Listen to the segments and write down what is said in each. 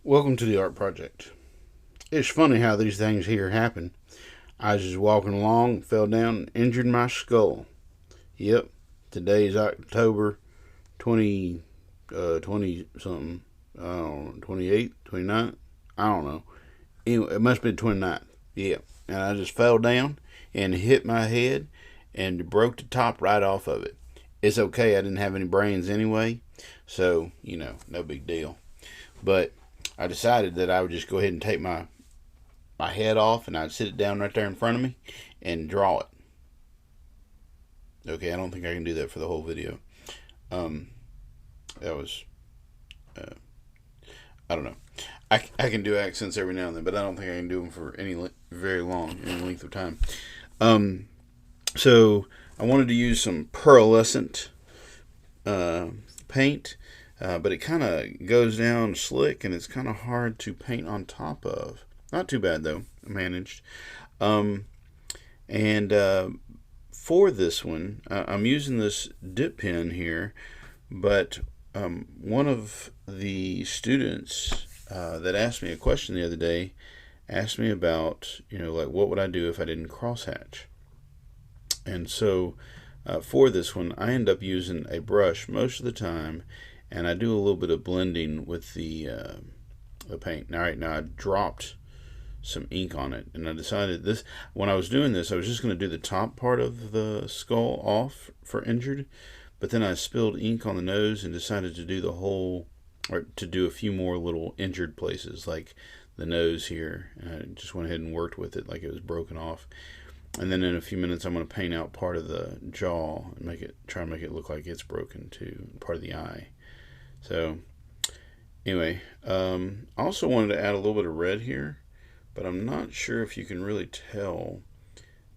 Welcome to the Art Project. It's funny how these things here happen. I was just walking along, fell down, and injured my skull. Yep, today's October 20, 20 something. I don't know, 28th, 29th? I don't know. Anyway, it must have been 29th. Yeah, and I just fell down and hit my head and broke the top right off of it. It's okay, I didn't have any brains anyway, so, no big deal. But I decided that I would just go ahead and take my head off and I'd sit it down right there in front of me and draw it. Okay, I don't think I can do that for the whole video. Um, that was, uh, I don't know. I can do accents every now and then, but I don't think I can do them for very long, any length of time. Um, so I wanted to use some pearlescent uh, paint, but it kind of goes down slick and it's kind of hard to paint on top of. Not too bad though, I managed. Um, and For this one, I'm using this dip pen here, but one of the students that asked me a question the other day asked me about, like what would I do if I didn't crosshatch? And so for this one, I end up using a brush most of the time, and I do a little bit of blending with the paint. Now, right now, I dropped some ink on it, and I decided this when I was doing this, I was just going to do the top part of the skull off for injured, but then I spilled ink on the nose and decided to do the whole, or to do a few more little injured places like the nose here. And I just went ahead and worked with it like it was broken off. And then in a few minutes, I'm going to paint out part of the jaw and try to make it look like it's broken too, part of the eye. So anyway, I also wanted to add a little bit of red here, but I'm not sure if you can really tell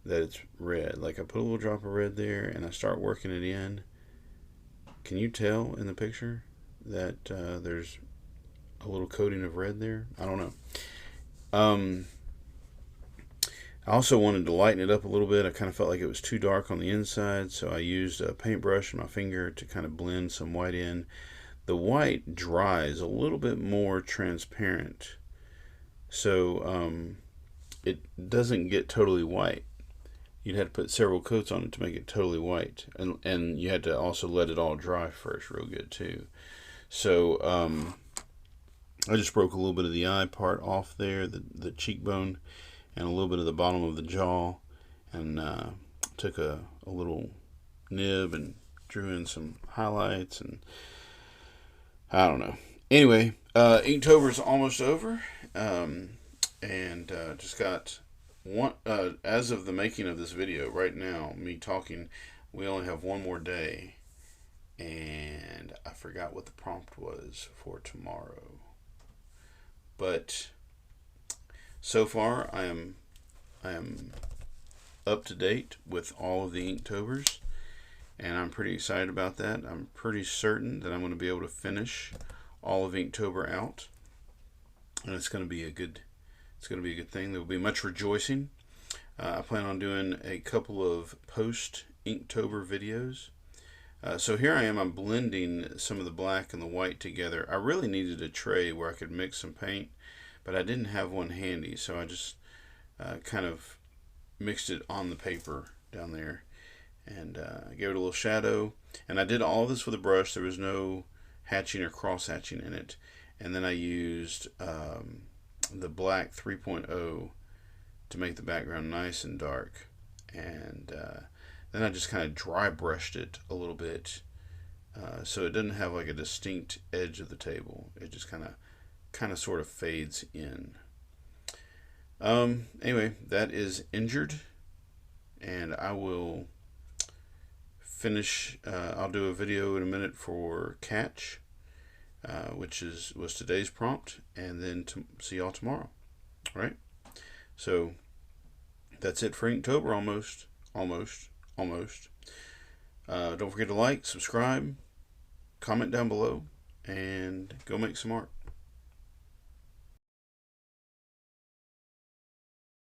that it's red. Like I put a little drop of red there and I start working it in. Can you tell in the picture that there's a little coating of red there? I don't know. Um, I also wanted to lighten it up a little bit. I kind of felt like it was too dark on the inside, so I used a paintbrush and my finger to kind of blend some white in. The white dries a little bit more transparent, so it doesn't get totally white. You'd have to put several coats on it to make it totally white, and you had to also let it all dry first real good too. So I just broke a little bit of the eye part off there, the cheekbone, and a little bit of the bottom of the jaw, and took a little nib and drew in some highlights, and I don't know. Anyway, Inktober is almost over, and just got one. As of the making of this video, right now, me talking, we only have one more day, and I forgot what the prompt was for tomorrow. But so far, I am up to date with all of the Inktobers, and I'm pretty excited about that. I'm pretty certain that I'm going to be able to finish all of Inktober out, and it's going to be a good thing. There will be much rejoicing. I plan on doing a couple of post Inktober videos. So here I am. I'm blending some of the black and the white together. I really needed a tray where I could mix some paint, but I didn't have one handy, so I just kind of mixed it on the paper down there, and I gave it a little shadow. And I did all of this with a brush. There was no hatching or cross hatching in it. And then I used the black 3.0 to make the background nice and dark. And then I just kind of dry brushed it a little bit, so it doesn't have like a distinct edge of the table. It just kind of sort of fades in. Anyway, that is injured, and I will finish. I'll do a video in a minute for catch, which was today's prompt, and then see y'all tomorrow. All right. So that's it for Inktober. Almost. Don't forget to like, subscribe, comment down below, and go make some art.